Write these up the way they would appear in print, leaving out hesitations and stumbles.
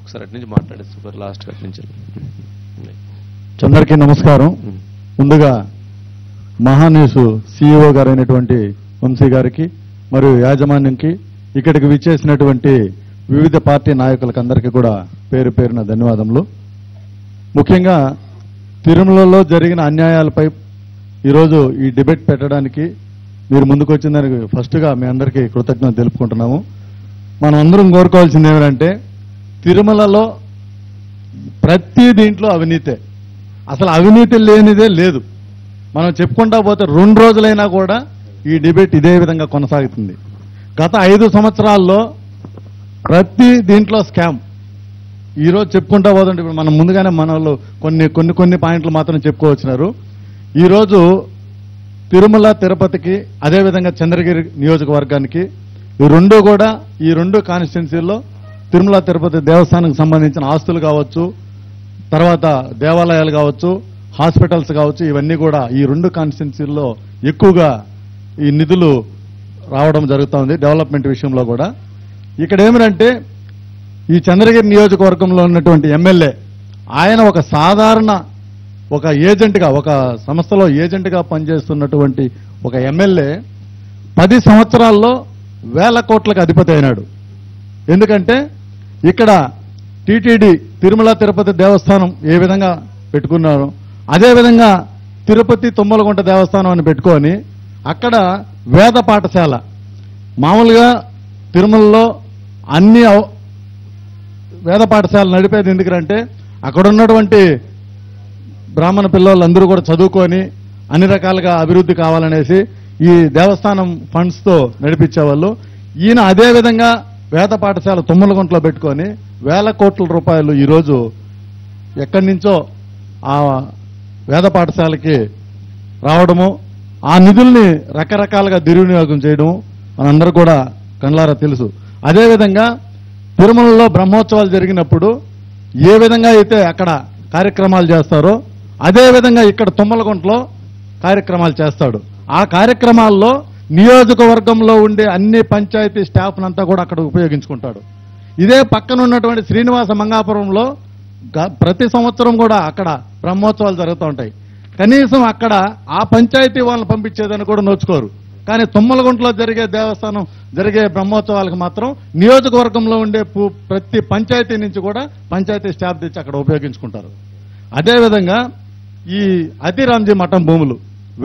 ఒకసారి అటు నుంచి మాట్లాడే సూపర్ లాస్ట్ అటు నుంచి. అందరికీ నమస్కారం. ముందుగా మహాన్యూస్ CEO గారైనటువంటి వంశీ గారికి మరియు యాజమాన్యంకి ఇక్కడికి విచ్చేసినటువంటి వివిధ పార్టీ నాయకులకు అందరికీ కూడా పేరు పేరున ధన్యవాదములు. ముఖ్యంగా తిరుమలలో జరిగిన అన్యాయాలపై ఈరోజు ఈ డిబేట్ పెట్టడానికి మీరు ముందుకు వచ్చిన దానికి ఫస్ట్గా మీ అందరికీ కృతజ్ఞత తెలుపుకుంటున్నాము. మనం అందరం కోరుకోవాల్సింది ఏమిటంటే తిరుమలలో ప్రతి దీంట్లో అవినీతే, అసలు అవినీతి లేనిదే లేదు. మనం చెప్పుకుంటా పోతే 2 రోజులైనా కూడా ఈ డిబేట్ ఇదే విధంగా కొనసాగుతుంది. గత 5 సంవత్సరాల్లో ప్రతి దీంట్లో స్కామ్. ఈరోజు చెప్పుకుంటా పోతుంటే ఇప్పుడు మనం ముందుగానే మన వాళ్ళు కొన్ని పాయింట్లు మాత్రం చెప్పుకోవచ్చినారు. ఈరోజు తిరుమల తిరుపతికి అదేవిధంగా చంద్రగిరి నియోజకవర్గానికి ఈ రెండు కూడా ఈ 2 కాన్స్టిట్యున్సీల్లో తిరుమల తిరుపతి దేవస్థానానికి సంబంధించిన ఆస్తులు కావచ్చు, తర్వాత దేవాలయాలు కావచ్చు, హాస్పిటల్స్ కావచ్చు, ఇవన్నీ కూడా ఈ 2 కాన్స్టిట్యున్సీల్లో ఎక్కువగా ఈ నిధులు రావడం జరుగుతోంది డెవలప్మెంట్ విషయంలో కూడా. ఇక్కడ ఏమిటంటే ఈ చంద్రగిరి నియోజకవర్గంలో ఉన్నటువంటి ఎమ్మెల్యే ఆయన ఒక సాధారణ ఒక ఏజెంట్గా, ఒక సంస్థలో ఏజెంట్గా పనిచేస్తున్నటువంటి ఒక ఎమ్మెల్యే 10 సంవత్సరాల్లో 1000 కోట్లకు అధిపతి అయినాడు. ఎందుకంటే ఇక్కడ టీటీడీ తిరుమల తిరుపతి దేవస్థానం ఏ విధంగా పెట్టుకున్నారో అదేవిధంగా తిరుపతి తుమ్మలగుంట దేవస్థానం అని పెట్టుకొని అక్కడ వేద పాఠశాల, మామూలుగా తిరుమలలో అన్ని వేద పాఠశాల నడిపేది ఎందుకంటే అక్కడ ఉన్నటువంటి బ్రాహ్మణ పిల్లలందరూ కూడా చదువుకొని అన్ని రకాలుగా అభివృద్ధి కావాలనేసి ఈ దేవస్థానం ఫండ్స్తో నడిపించేవాళ్ళు. ఈయన అదేవిధంగా వేద పాఠశాల తుమ్మలగుంటలో పెట్టుకొని 1000 కోట్ల రూపాయలు ఈరోజు ఎక్కడి నుంచో ఆ వేద పాఠశాలకి రావడము, ఆ నిధుల్ని రకరకాలుగా దుర్వినియోగం చేయడము మనందరూ కూడా కళ్ళారా తెలుసు. అదేవిధంగా తిరుమలలో బ్రహ్మోత్సవాలు జరిగినప్పుడు ఏ విధంగా అయితే అక్కడ కార్యక్రమాలు చేస్తారో అదేవిధంగా ఇక్కడ తుమ్మలగుంటలో కార్యక్రమాలు చేస్తాడు. ఆ కార్యక్రమాల్లో నియోజకవర్గంలో ఉండే అన్ని పంచాయతీ స్టాఫ్నంతా కూడా అక్కడ ఉపయోగించుకుంటాడు. ఇదే పక్కన ఉన్నటువంటి శ్రీనివాస మంగాపురంలో ప్రతి సంవత్సరం కూడా అక్కడ బ్రహ్మోత్సవాలు జరుగుతూ ఉంటాయి. కనీసం అక్కడ ఆ పంచాయతీ వాళ్ళని పంపించేదని కూడా నోచుకోరు. కానీ తుమ్మలగుంటలో జరిగే బ్రహ్మోత్సవాలకు మాత్రం నియోజకవర్గంలో ఉండే ప్రతి పంచాయతీ నుంచి కూడా పంచాయతీ స్టాఫ్ తెచ్చి అక్కడ ఉపయోగించుకుంటారు. అదేవిధంగా ఈ అతిరాంజీ మఠం భూములు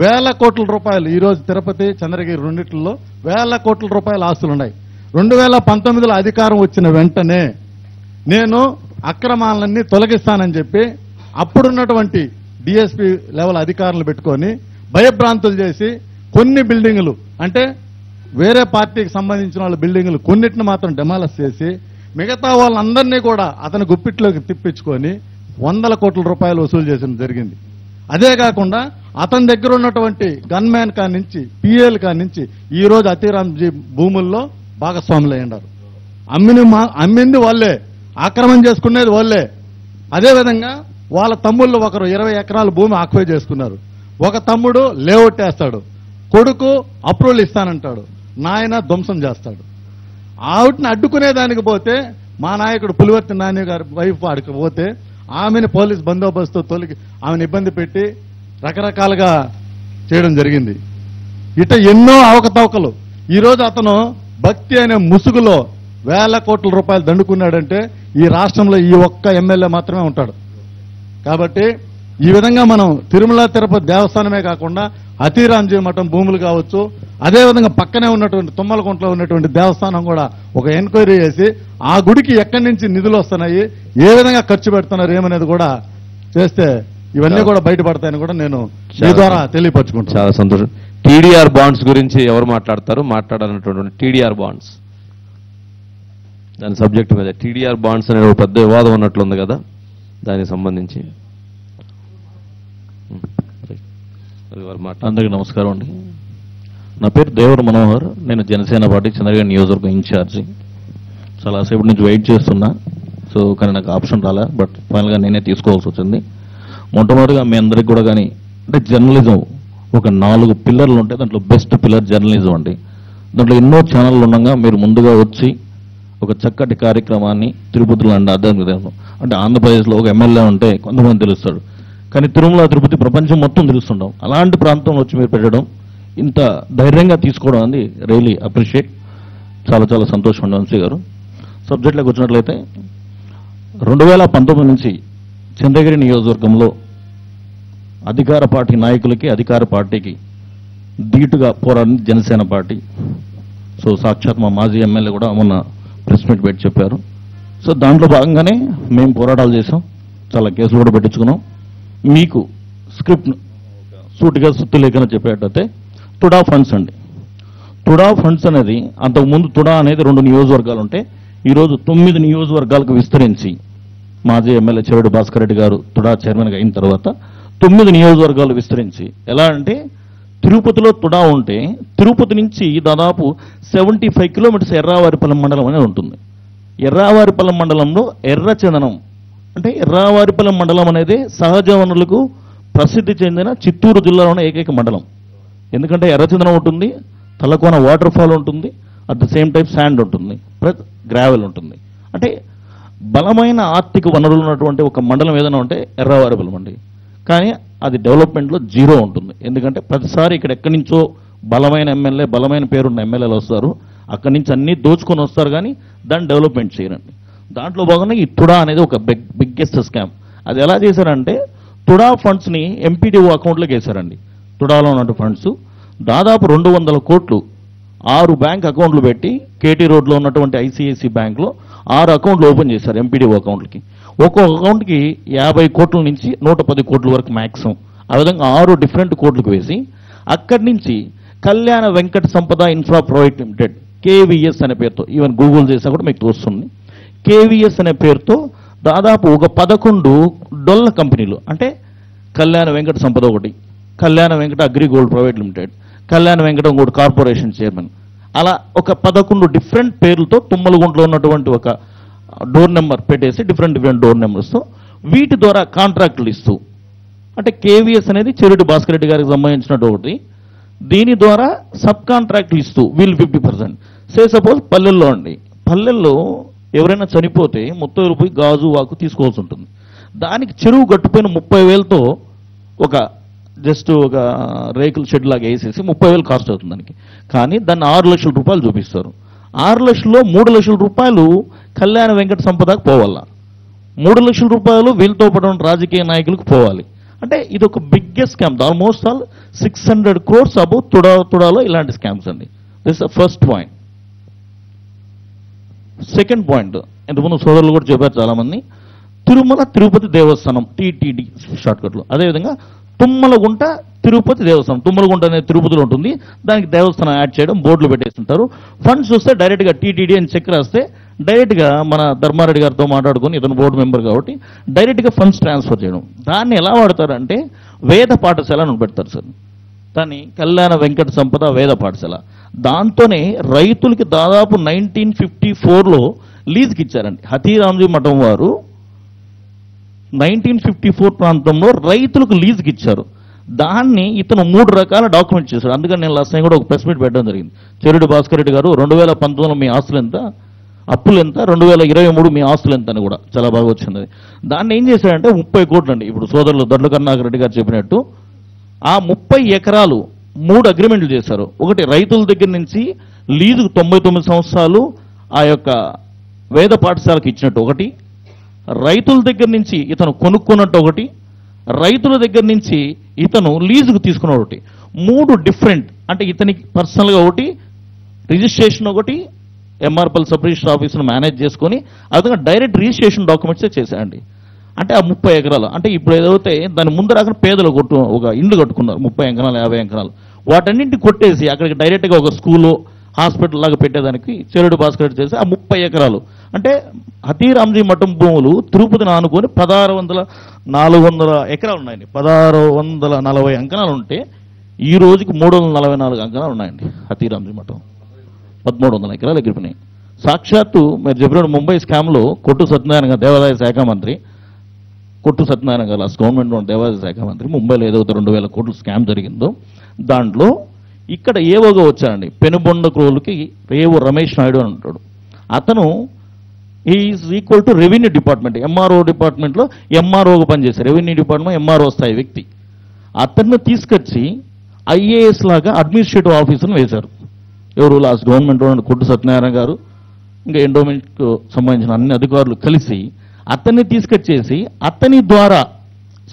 1000 కోట్ల రూపాయలు ఈరోజు తిరుపతి చంద్రగిరి రెండిట్లలో 1000 కోట్ల రూపాయల ఆస్తులు ఉన్నాయి. 2019లో అధికారం వచ్చిన వెంటనే నేను అక్రమాలన్నీ తొలగిస్తానని చెప్పి అప్పుడున్నటువంటి డిఎస్పీ లెవెల్ అధికారులు పెట్టుకొని భయభ్రాంతులు చేసి కొన్ని బిల్డింగులు అంటే వేరే పార్టీకి సంబంధించిన వాళ్ళ బిల్డింగులు కొన్నిటిని మాత్రం డెమాలిష్ చేసి మిగతా వాళ్ళందరినీ కూడా అతని గుప్పిట్లోకి తిప్పించుకొని 100 కోట్ల రూపాయలు వసూలు చేసిన జరిగింది. అదే కాకుండా అతని దగ్గర ఉన్నటువంటి గన్మ్యాన్ కానించి పిఏల కానించి ఈ రోజు అతిరాంజీ భూముల్లో భాగస్వాములు అయ్యారు. అమ్మింది వాళ్ళే, ఆక్రమణ చేసుకునేది వాళ్ళే. అదేవిధంగా వాళ్ళ తమ్ముళ్ళు ఒకరు 20 ఎకరాల భూమి ఆక్యుపై చేసుకున్నారు. ఒక తమ్ముడు లేఅవుట్ వేస్తాడు, కొడుకు అప్రూవల్ ఇస్తానంటాడు, నాయన ధ్వంసం చేస్తాడు. ఆవిటిని అడ్డుకునేదానికి పోతే మా నాయకుడు పులివర్తి నాని గారి వైఫ్ ఆడికి పోతే ఆమెను పోలీస్ బందోబస్తు తొలగి ఆమెను ఇబ్బంది పెట్టి రకరకాలుగా చేయడం జరిగింది. ఇట ఎన్నో అవకతవకలు. ఈరోజు అతను భక్తి అనే ముసుగులో 1000 కోట్ల రూపాయలు దండుకున్నాడంటే ఈ రాష్ట్రంలో ఈ ఒక్క ఎమ్మెల్యే మాత్రమే ఉంటాడు. కాబట్టి ఈ విధంగా మనం తిరుమల తిరుపతి దేవస్థానమే కాకుండా అతిరాంజీ మఠం భూములు కావచ్చు, అదేవిధంగా పక్కనే ఉన్నటువంటి తుమ్మలగుంటలో ఉన్నటువంటి దేవస్థానం కూడా ఒక ఎంక్వైరీ చేసి ఆ గుడికి ఎక్కడి నుంచి నిధులు వస్తున్నాయి, ఏ విధంగా ఖర్చు పెడుతున్నారు ఏమనేది కూడా చేస్తే ఇవన్నీ కూడా బయటపడతాయని కూడా నేను మీ ద్వారా తెలియపరచుకుంటాను. చాలా సంతోషం. టీడీఆర్ బాండ్స్ గురించి ఎవరు మాట్లాడతారు? మాట్లాడాలన్నటువంటి టీడీఆర్ బాండ్స్ దాని సబ్జెక్టు మీద టీడీఆర్ బాండ్స్ అనే ఒక పెద్ద వివాదం ఉన్నట్లుంది కదా, దానికి సంబంధించి అందరికీ నమస్కారం అండి. నా పేరు దేవర మనోహర్. నేను జనసేన పార్టీ చంద్రగిరి నియోజకవర్గం ఇన్ఛార్జి. చాలాసేపటి నుంచి వెయిట్ చేస్తున్నా, కానీ నాకు ఆప్షన్ రాలే. బట్ ఫైనల్గా నేనే తీసుకోవాల్సి వచ్చింది. మొట్టమొదటిగా మీ అందరికి కూడా కానీ అంటే జర్నలిజం ఒక 4 పిల్లర్లు ఉంటాయి. దాంట్లో బెస్ట్ పిల్లర్ జర్నలిజం అండి. దాంట్లో ఎన్నో ఛానళ్ళు ఉండగా మీరు ముందుగా వచ్చి ఒక చక్కటి కార్యక్రమాన్ని తిరుపతిలో అంటే ఆంధ్రప్రదేశ్లో ఒక ఎమ్మెల్యే ఉంటే కొంతమంది తెలుస్తాడు, కానీ తిరుమల తిరుపతి ప్రపంచం మొత్తం తెలుస్తుంటాం. అలాంటి ప్రాంతంలో వచ్చి మీరు పెట్టడం, ఇంత ధైర్యంగా తీసుకోవడం అనేది రియలీ అప్రిషియేట్. చాలా చాలా సంతోషం అండి వంశీ గారు. సబ్జెక్ట్లోకి వచ్చినట్లయితే 2019 నుంచి చంద్రగిరి నియోజకవర్గంలో అధికార పార్టీ నాయకులకి అధికార పార్టీకి ధీటుగా పోరాడింది జనసేన పార్టీ. సో సాక్షాత్ మా మాజీ ఎమ్మెల్యే కూడా మొన్న ప్రెస్ మీట్ పెట్టి చెప్పారు. సో దాంట్లో భాగంగానే మేము పోరాటాలు చేసాం, చాలా కేసులు కూడా పెట్టించుకున్నాం. మీకు స్క్రిప్ట్ సూటిగా సుత్తి లేఖన చెప్పేటైతే తుడా ఫండ్స్ అండి. తుడా ఫండ్స్ అనేది అంతకుముందు తుడా అనేది 2 నియోజకవర్గాలు ఉంటే ఈరోజు 9 నియోజకవర్గాలకు విస్తరించి మాజీ ఎమ్మెల్యే చెవిరెడ్డి భాస్కర్ రెడ్డి గారు తుడా చైర్మన్గా అయిన తర్వాత 9 నియోజకవర్గాలు విస్తరించి, ఎలా అంటే తిరుపతిలో తుడా ఉంటే తిరుపతి నుంచి దాదాపు 75 కిలోమీటర్స్ ఎర్రావారిపల్లెం మండలం అనేది ఉంటుంది. ఎర్రావారిపల్లెం మండలంలో ఎర్రచందనం అంటే ఎర్రావారిపల్లెం మండలం అనేది సహజ వనరులకు ప్రసిద్ధి చెందిన చిత్తూరు జిల్లాలోని ఏకైక మండలం. ఎందుకంటే ఎర్రచందనం ఉంటుంది, తలకోన వాటర్ ఫాల్ ఉంటుంది, at the same time sand ఉంటుంది, ప్లస్ గ్రావెల్ ఉంటుంది. అంటే బలమైన ఆర్థిక వనరులు ఉన్నటువంటి ఒక మండలం ఏదైనా ఉంటే ఎర్రావారిపల్లెం అండి. కానీ అది డెవలప్మెంట్లో జీరో ఉంటుంది. ఎందుకంటే ప్రతిసారి ఇక్కడ ఎక్కడి నుంచో బలమైన ఎమ్మెల్యే, బలమైన పేరున్న ఎమ్మెల్యేలు వస్తారు, అక్కడి నుంచి అన్నీ దోచుకొని వస్తారు, కానీ దాన్ని డెవలప్మెంట్ చేయరండి. దాంట్లో భాగంగా ఈ తుడా అనేది ఒక బిగ్గెస్ట్ స్కామ్. అది ఎలా చేశారంటే తుడా ఫండ్స్ని ఎంపీడీఓ అకౌంట్లోకి వేశారండి. తుడాలో ఉన్న ఫండ్స్ దాదాపు 200 కోట్లు 6 బ్యాంక్ అకౌంట్లు పెట్టి కేటీ రోడ్లో ఉన్నటువంటి ఐసిఐసి బ్యాంక్లో 6 అకౌంట్లు ఓపెన్ చేశారు ఎంపీడీఓ అకౌంట్లకి. ఒక్కొక్క అకౌంట్కి 50 కోట్ల నుంచి 110 కోట్ల వరకు మ్యాక్సిమం. ఆ విధంగా 6 డిఫరెంట్ కోట్లకు వేసి అక్కడి నుంచి కళ్యాణ వెంకట సంపద ఇన్ఫ్రా ప్రైవేట్ లిమిటెడ్ కేవీఎస్ అనే పేరుతో, ఈవెన్ గూగుల్ చేసా కూడా మీకు తోస్తుంది, కేవీఎస్ అనే పేరుతో దాదాపు ఒక 11 డొల్ల కంపెనీలు, అంటే కళ్యాణ వెంకట సంపద ఒకటి, కళ్యాణ వెంకట అగ్రిగోల్డ్ ప్రైవేట్ లిమిటెడ్, కళ్యాణ వెంకట ఇంకోటి కార్పొరేషన్ చైర్మన్, అలా ఒక 11 డిఫరెంట్ పేర్లతో తుమ్మలగుంటలో ఉన్నటువంటి ఒక డోర్ నెంబర్ పెట్టేసి డిఫరెంట్ డోర్ నెంబర్స్తో వీటి ద్వారా కాంట్రాక్టులు ఇస్తూ, అంటే కేవీఎస్ అనేది చెవిరెడ్డి భాస్కర్ రెడ్డి గారికి సంబంధించినట్టు ఒకటి, దీని ద్వారా సబ్ కాంట్రాక్టులు ఇస్తూ వీళ్ళు 50%. సపోజ్ పల్లెల్లో అండి, పల్లెల్లో ఎవరైనా చనిపోతే 30 రూపాయలు గాజు వాకు తీసుకోవాల్సి ఉంటుంది. దానికి చెరువు గట్టుపోయిన 30,000తో ఒక జస్ట్ ఒక రేకుల షెడ్ లాగా వేసేసి 30,000 కాస్ట్ అవుతుంది దానికి. కానీ దాన్ని 6 లక్షల రూపాయలు చూపిస్తారు. 6 లక్షల్లో 3 లక్షల రూపాయలు కళ్యాణ వెంకట సంపదకు పోవాలా, 3 లక్షల రూపాయలు వీళ్ళతో పాటు రాజకీయ నాయకులకు పోవాలి. అంటే ఇది ఒక biggest scam. Almost all 600 crores above తుడాలో ఇలాంటి స్కామ్స్ అండి. This the first point. Second point, ఇంతకుముందు సోదరులు కూడా చెప్పారు చాలామంది, తిరుమల తిరుపతి దేవస్థానం టీటీడీ షార్ట్కట్లో. అదేవిధంగా తుమ్మలగుంట తిరుపతి దేవస్థానం, తుమ్మలగుంట అనేది తిరుపతిలో ఉంటుంది, దానికి దేవస్థానం యాడ్ చేయడం, బోర్డులు పెట్టేస్తుంటారు. ఫండ్స్ వస్తే డైరెక్ట్గా టీటీడీ అని చెక్ రాస్తే డైరెక్ట్గా మన ధర్మారెడ్డి గారితో మాట్లాడుకొని, ఇతను బోర్డు మెంబర్ కాబట్టి డైరెక్ట్గా ఫండ్స్ ట్రాన్స్ఫర్ చేయడం. దాన్ని ఎలా వాడతారంటే వేద పాఠశాల అని పెడతారు సార్, దాన్ని కళ్యాణ వెంకట సంపద వేద పాఠశాల. దాంతోనే రైతులకి దాదాపు 1954లో లీజ్కి ఇచ్చారండి. హతీరాంజీ మఠం వారు 1954 ప్రాంతంలో రైతులకు లీజ్కి ఇచ్చారు. దాన్ని ఇతను 3 రకాల డాక్యుమెంట్ చేశాడు. అందుకని నేను లాస్ట్ టైం కూడా ఒక ప్రెస్ మీట్ పెట్టడం జరిగింది. చెవిరెడ్డి భాస్కర్ రెడ్డి గారు 2019లో మీ ఆస్తులు ఎంత, అప్పులు ఎంత, 2023 మీ ఆస్తులు ఎంత అని కూడా చాలా బాగా వచ్చింది. దాన్ని ఏం చేశాడంటే 30 కోట్లు అండి. ఇప్పుడు సోదరులు దొడ్ల కరుణాకర్ రెడ్డి గారు చెప్పినట్టు ఆ 30 ఎకరాలు 3 అగ్రిమెంట్లు చేశారు. ఒకటి రైతుల దగ్గర నుంచి లీజుకు 99 సంవత్సరాలు ఆ యొక్క వేద పాఠశాలకు ఇచ్చినట్టు ఒకటి, రైతుల దగ్గర నుంచి ఇతను కొనుక్కున్నట్టు ఒకటి, రైతుల దగ్గర నుంచి ఇతను లీజుకు తీసుకున్న ఒకటి. 3 డిఫరెంట్, అంటే ఇతనికి పర్సనల్గా ఒకటి, రిజిస్ట్రేషన్ ఒకటి, ఎంఆర్పల్ సబ్ రిజిస్టర్ ఆఫీసును మేనేజ్ చేసుకొని అదే డైరెక్ట్ రిజిస్ట్రేషన్ డాక్యుమెంట్సే చేశాయండి. అంటే ఆ 30 ఎకరాలు, అంటే ఇప్పుడు ఏదైతే దాని ముందు రాక పేదలు ఒక ఇండ్లు కట్టుకున్నారు 30 ఎకరాలు 50 ఎకరాలు, వాటన్నింటిని కొట్టేసి అక్కడికి డైరెక్ట్గా ఒక స్కూలు హాస్పిటల్ లాగా పెట్టేదానికి చెవిరెడ్డి భాస్కర్ చేసి ఆ 30 ఎకరాలు, అంటే హతీరాంజీ మఠం భూములు తిరుపతిని ఆనుకొని 400 ఎకరాలు ఉన్నాయండి. 1640 అంకణాలు ఉంటే ఈ రోజుకి 344 అంకణాలు ఉన్నాయండి. హతీరాంజీ మఠం 1300 ఎకరాలు ఎగిరిపోయినాయి. సాక్షాత్తు మీరు చెప్పినట్టు ముంబై స్కామ్లో కొట్టు సత్యనారాయణ గారు దేవాదాయ శాఖ మంత్రి, కొట్టు సత్యనారాయణ గారు లాస్ట్ గవర్నమెంట్లో దేవాదాయ శాఖ మంత్రి, ముంబైలో ఏదైతే 2000 కోట్ల స్కామ్ జరిగిందో దాంట్లో ఇక్కడ ఏవోగా వచ్చారండి. పెనుబొండ క్రోలుకి ఏవో రమేష్ నాయుడు అని ఉంటాడు. అతను is equal to revenue department. MRO డిపార్ట్మెంట్లో ఎంఆర్ఓగా పనిచేశారు. రెవెన్యూ డిపార్ట్మెంట్ ఎంఆర్ఓ స్థాయి వ్యక్తి. అతన్ని తీసుకొచ్చి ఐఏఎస్ లాగా అడ్మినిస్ట్రేటివ్ ఆఫీసర్ని వేశారు. ఎవరు? లాస్ట్ గవర్నమెంట్ కొట్టు సత్యనారాయణ గారు, ఇంకా ఎండోమెంట్కు సంబంధించిన అన్ని అధికారులు కలిసి అతన్ని తీసుకొచ్చేసి అతని ద్వారా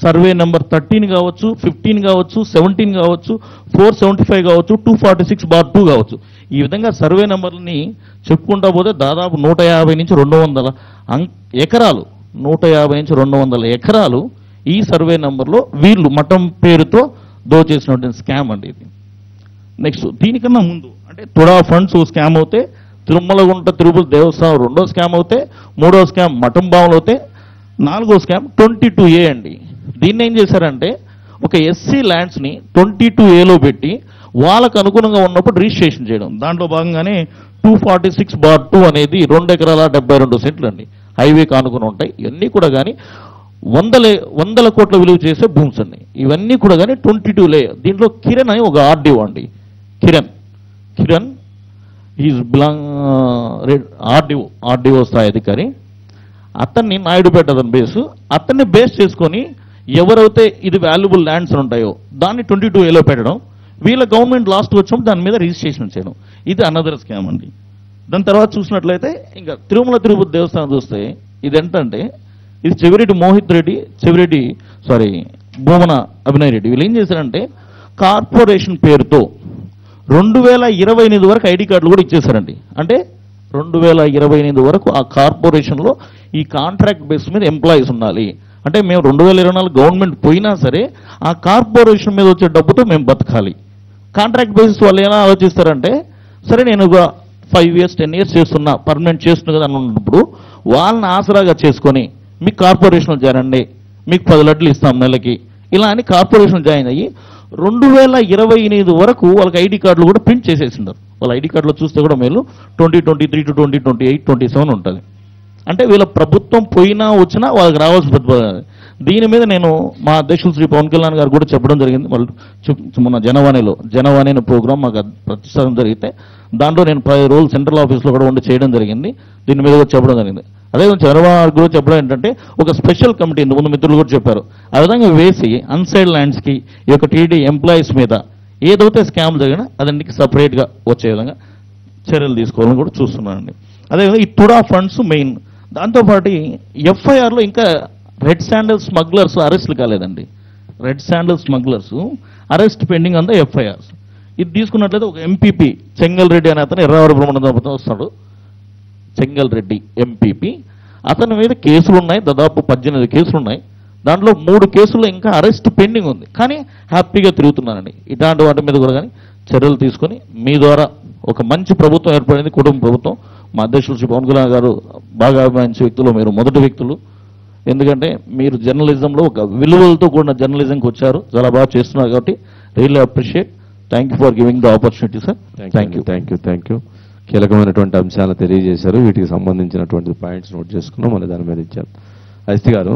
సర్వే నెంబర్ 13 కావచ్చు, 15 కావచ్చు, 17 కావచ్చు, 475 కావచ్చు, 246/2 కావచ్చు, ఈ విధంగా సర్వే నెంబర్ని చెప్పుకుంటా పోతే దాదాపు 150 నుంచి 200 ఎకరాలు, 150 నుంచి 200 ఎకరాలు ఈ సర్వే నెంబర్లో వీళ్ళు మఠం పేరుతో దోచేసినటువంటి స్కామ్ అండి ఇది. నెక్స్ట్ దీనికన్నా ముందు అంటే తుడా ఫండ్స్ స్కామ్ అవుతే, తిరుమలగుంట తిరుపతి దేవస్థానం రెండో స్కామ్ అవుతే, మూడో స్కామ్ మఠం బావులు అవుతే, నాలుగో స్కామ్ 22A అండి. దీన్ని ఏం చేశారంటే ఒక ఎస్సీ ల్యాండ్స్ని 22Aలో పెట్టి వాళ్ళకు అనుగుణంగా ఉన్నప్పుడు రిజిస్ట్రేషన్ చేయడం. దాంట్లో భాగంగానే 246/2 అనేది 2 ఎకరాల 72 సెంట్లు అండి. హైవేకి ఆనుకుని ఉంటాయి. ఇవన్నీ కూడా కానీ వందల కోట్ల విలువ చేసే భూమ్స్ అండి. ఇవన్నీ కూడా కానీ 22A. దీంట్లో కిరణ్ అని ఒక ఆర్డీఓ అండి. కిరణ్ ఈజ్ ఆర్డీఓ స్థాయి అధికారి. అతన్ని నాయుడుపేట అతని అతన్ని బేస్ చేసుకొని ఎవరైతే ఇది వాల్యుబుల్ ల్యాండ్స్ ఉంటాయో దాన్ని 22Aలో పెట్టడం, వీళ్ళ గవర్నమెంట్ లాస్ట్ వచ్చినప్పుడు దాని మీద రిజిస్ట్రేషన్ చేయడం. ఇది అనదర్ స్కామ్ అండి. దాని తర్వాత చూసినట్లయితే ఇంకా తిరుమల తిరుపతి దేవస్థానం చూస్తే ఇది ఏంటంటే ఇది భూమన అభినయ్ రెడ్డి వీళ్ళు ఏం చేశారంటే కార్పొరేషన్ పేరుతో 2028 వరకు ఐడి కార్డులు కూడా ఇచ్చేశారండి. అంటే 2028 వరకు ఆ కార్పొరేషన్లో ఈ కాంట్రాక్ట్ బేస్ మీద ఎంప్లాయీస్ ఉండాలి. అంటే మేము 2024 గవర్నమెంట్ పోయినా సరే ఆ కార్పొరేషన్ మీద వచ్చే డబ్బుతో మేము బతకాలి. కాంట్రాక్ట్ బేసిస్ వాళ్ళు ఎలా ఆలోచిస్తారంటే సరే నేను ఒక 5 years 10 years చేస్తున్నా, పర్మనెంట్ చేస్తున్నా కదా అని ఉన్నప్పుడు వాళ్ళని ఆసరాగా చేసుకొని మీకు కార్పొరేషన్లో చేరండి, మీకు 10 లడ్లు ఇస్తాం నెలకి, ఇలా అని కార్పొరేషన్ జాయిన్ అయ్యి 2028 వరకు వాళ్ళకి ఐడి కార్డులు కూడా ప్రింట్ చేసేసిండారు. వాళ్ళ ఐడి కార్డులో చూస్తే కూడా మీరు 2023 to 2028, 27 ఉంటుంది. అంటే వీళ్ళ ప్రభుత్వం పోయినా వచ్చినా వాళ్ళకి రావాల్సిన ప్రతిపాదన. దీని మీద నేను మా అధ్యక్షులు శ్రీ పవన్ కళ్యాణ్ గారు కూడా చెప్పడం జరిగింది. వాళ్ళు మొన్న జనవాణి అనే ప్రోగ్రామ్ మాకు ప్రతిష్టాపన జరిగితే దాంట్లో నేను 10 రోజులు సెంట్రల్ ఆఫీస్లో కూడా ఉండి చేయడం జరిగింది. దీని మీద కూడా చెప్పడం జరిగింది. అదేవిధంగా చంద్రబాబు కూడా చెప్పడం ఏంటంటే ఒక స్పెషల్ కమిటీ ముందు మిత్రులు కూడా చెప్పారు, ఆ విధంగా వేసి అన్సైడ్ ల్యాండ్స్కి ఈ యొక్క టీడీ ఎంప్లాయీస్ మీద ఏదైతే స్కామ్ జరిగినా అదంటికి సపరేట్గా వచ్చే విధంగా చర్యలు తీసుకోవాలని కూడా చూస్తున్నానండి. అదేవిధంగా ఈ తుడా ఫండ్స్ మెయిన్. దాంతోపాటు ఎఫ్ఐఆర్లో ఇంకా రెడ్ శాండల్ స్మగ్లర్స్ అరెస్టులు కాలేదండి. Red sandal smugglers arrest pending అంతా ఎఫ్ఐఆర్స్. ఇది తీసుకున్నట్లయితే ఒక ఎంపీపీ చెంగల్ రెడ్డి అనే అతను ఎర్రవారి బ్రహ్మానందం వస్తాడు. చెంగల్ రెడ్డి ఎంపీపీ, అతని మీద కేసులు ఉన్నాయి, దాదాపు 18 కేసులు ఉన్నాయి. దాంట్లో 3 కేసుల్లో ఇంకా అరెస్ట్ పెండింగ్ ఉంది, కానీ హ్యాపీగా తిరుగుతున్నానండి. ఇట్లాంటి వాటి మీద కూడా కానీ చర్యలు తీసుకొని మీ ద్వారా ఒక మంచి ప్రభుత్వం ఏర్పడింది, కుటుంబ ప్రభుత్వం. మా అధ్యక్షులు శ్రీ పవన్ కళ్యాణ్ గారు బాగా అభిమానించే వ్యక్తులు మీరు మొదటి వ్యక్తులు. ఎందుకంటే మీరు జర్నలిజంలో ఒక విలువలతో కూడిన జర్నలిజంకి వచ్చారు, చాలా బాగా చేస్తున్నారు. కాబట్టి really appreciate. Thank you for giving the opportunity sir. Thank you. కీలకమైనటువంటి అంశాలను తెలియజేశారు. వీటికి సంబంధించినటువంటి పాయింట్స్ నోట్ చేసుకున్నాం, మళ్ళీ దాని మీద ఇచ్చారు. అజిత్ గారు.